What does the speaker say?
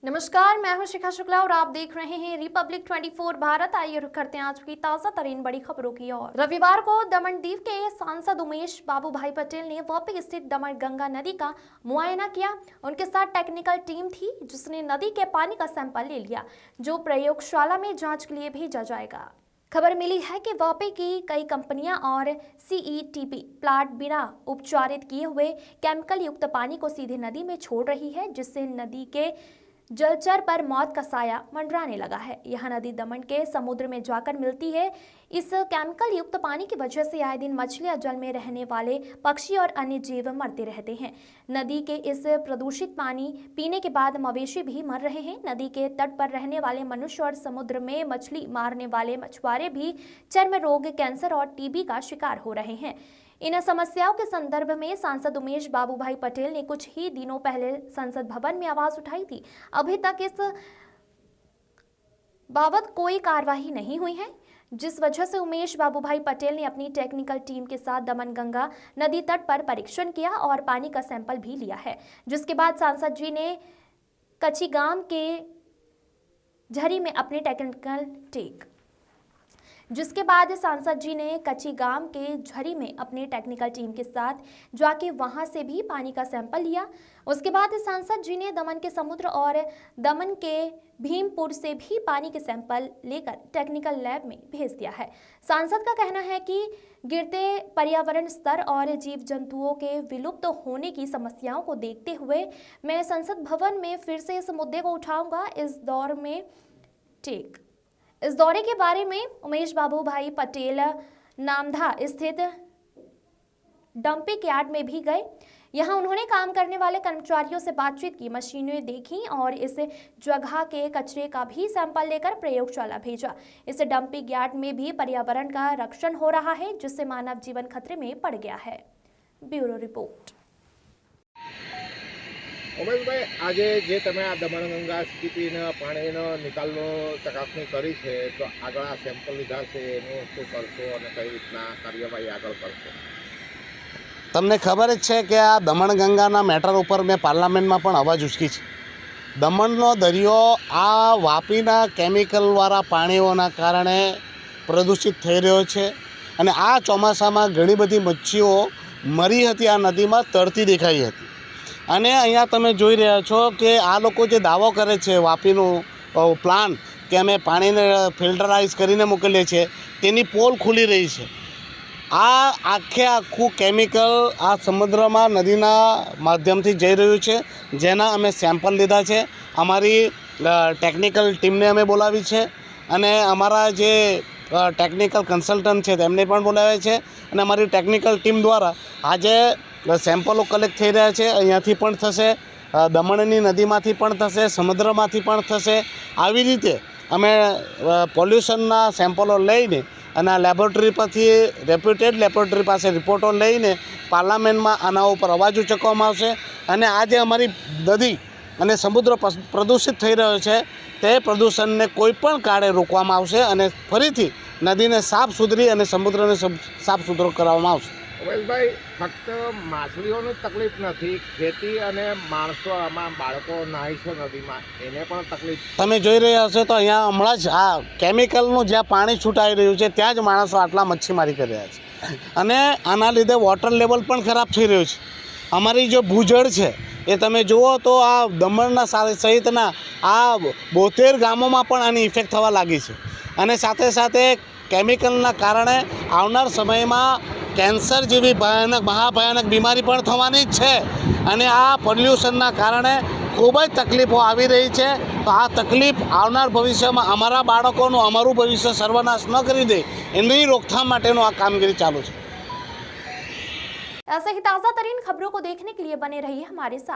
नमस्कार, मैं हूं शिखा शुक्ला और आप देख रहे हैं रिपब्लिक 24 भारत। आइए रुक करते हैं आज की ताजा तरीन बड़ी खबरों की ओर। रविवार को दमनदीव के सांसद उमेश बाबूभाई पटेल ने वापी स्थित दमन गंगा नदी का मुआयना किया। उनके साथ टेक्निकल टीम थी जिसने नदी के पानी का सैंपल ले लिया, जो प्रयोगशाला में जांच के लिए भेजा जाएगा। खबर मिली है कि वापी की कई कंपनियां और सीईटीपी प्लांट बिना उपचारित किए हुए केमिकल युक्त पानी को सीधे नदी में छोड़ रही है, जिससे नदी के जलचर पर मौत का साया मंडराने लगा है। यह नदी दमन के समुद्र में जाकर मिलती है। इस केमिकल युक्त पानी की वजह से आए दिन मछलियां, जल में रहने वाले पक्षी और अन्य जीव मरते रहते हैं। नदी के इस प्रदूषित पानी पीने के बाद मवेशी भी मर रहे हैं। नदी के तट पर रहने वाले मनुष्य और समुद्र में मछली मारने वाले मछुआरे भी चर्म रोग, कैंसर और टीबी का शिकार हो रहे हैं। इन समस्याओं के संदर्भ में सांसद उमेश बाबूभाई पटेल ने कुछ ही दिनों पहले संसद भवन में आवाज उठाई थी। अभी तक इस बाबत कोई कार्रवाई नहीं हुई है, जिस वजह से उमेश बाबूभाई पटेल ने अपनी टेक्निकल टीम के साथ दमन गंगा नदी तट पर परीक्षण किया और पानी का सैंपल भी लिया है। जिसके बाद सांसद जी ने कच्चीगाम के झरी में अपनी टेक्निकल टीम के साथ जाके वहां से भी पानी का सैंपल लिया। उसके बाद सांसद जी ने दमन के समुद्र और दमन के भीमपुर से भी पानी के सैंपल लेकर टेक्निकल लैब में भेज दिया है। सांसद का कहना है कि गिरते पर्यावरण स्तर और जीव जंतुओं के विलुप्त होने की समस्याओं को देखते हुए मैं संसद भवन में फिर से इस मुद्दे को उठाऊंगा। इस दौरे के बारे में उमेश बाबूभाई पटेल नामधा स्थित डंपिंग यार्ड में भी गए। यहां उन्होंने काम करने वाले कर्मचारियों से बातचीत की, मशीनें देखी और इस जगह के कचरे का भी सैंपल लेकर प्रयोगशाला भेजा। इस डंपिंग यार्ड में भी पर्यावरण का रक्षण हो रहा है, जिससे मानव जीवन खतरे में पड़ गया है। Bureau report. उमेशभाई, આજે જે તમે આ દમણગંગા સ્થિતિના પાણીનો નિકાલનો ચકાસણી કરી છે, તો આગળ આ સેમ્પલ લીધા છે એનું શું કરશો અને કઈ રીતના કાર્યવાહી આગળ કરશો? તમને ખબર જ છે કે આ દમણગંગાના મેટર ઉપર મેં પાર્લામેન્ટમાં પણ અવાજ ઉચકી છે। દમણનો દરિયો આ વાપીના કેમિકલવાળા પાણીઓના કારણે પ્રદૂષિત થઈ રહ્યો છે અને આ ચોમાસામાં ઘણી બધી મચ્છીઓ મરી હતી, આ નદીમાં તરતી દેખાઈ હતી। અને અહીંયા તમે જોઈ રહ્યા છો કે આ લોકો જે દાવો કરે છે વાપીનું પ્લાન્ટ કે અમે પાણીને ફિલ્ટરાઇઝ કરીને મોકલીએ છીએ, તેની પોલ ખુલી રહી છે। આ આખું કેમિકલ આ સમુદ્રમાં નદીના માધ્યમથી જઈ રહ્યું છે, જેના અમે સેમ્પલ લીધા છે। અમારી ટેકનિકલ ટીમને અમે બોલાવી છે અને અમારા જે ટેકનિકલ કન્સલ્ટન્ટ છે તેમને પણ બોલાવ્યા છે અને અમારી ટેકનિકલ ટીમ દ્વારા આજે સેમ્પલો કલેક્ટ થઈ રહ્યા છે। અહીંયાથી પણ થશે, દમણની નદીમાંથી પણ થશે, સમુદ્રમાંથી પણ થશે। આવી રીતે અમે પોલ્યુશનના સેમ્પલો લઈને અને આ લેબોરેટરી પરથી રેપ્યુટેડ લેબોરેટરી પાસે રિપોર્ટો લઈને પાર્લામેન્ટમાં આના ઉપર અવાજ ઉચકવામાં આવશે અને આ જે અમારી નદી અને સમુદ્ર પ્રદૂષિત થઈ રહ્યો છે તે પ્રદૂષણને કોઈ પણ કાળે રોકવામાં આવશે અને ફરીથી નદીને સાફ સુથરી અને સમુદ્રને સાફ સુથરો કરવામાં આવશે। ઉમેશભાઈ, ફક્ત માછલીઓની તકલીફ નથી, ખેતી અને માણસો, આમાં બાળકો નાહી છે નદીમાં, એને પણ તકલીફ। તમે જોઈ રહ્યા હશો તો અહીંયા હમણાં જ આ કેમિકલનું જ્યાં પાણી છૂટાઈ રહ્યું છે ત્યાં જ માણસો આટલા મચ્છીમારી કરી રહ્યા છે અને આના લીધે વોટર લેવલ પણ ખરાબ થઈ રહ્યું છે। અમારી જો ભૂજળ છે એ તમે જુઓ તો આ દમણના સહિતના આ 72 ગામોમાં પણ આની ઇફેક્ટ થવા લાગી છે અને સાથે સાથે કેમિકલના કારણે આવનાર સમયમાં કેન્સર જેવી મહાભયાનક બીમારી પણ થવાની જ છે અને આ પોલ્યુશનના કારણે ખૂબ જ તકલીફો આવી રહી છે। તો આ તકલીફ આવનાર ભવિષ્યમાં અમારા બાળકોનું, અમારું ભવિષ્ય સર્વનાશ ન કરી દે એની રોકથામ માટેનું આ કામગીરી ચાલુ છે। ऐसे ही ताज़ा तरीन खबरों को देखने के लिए बने रहिए हमारे साथ।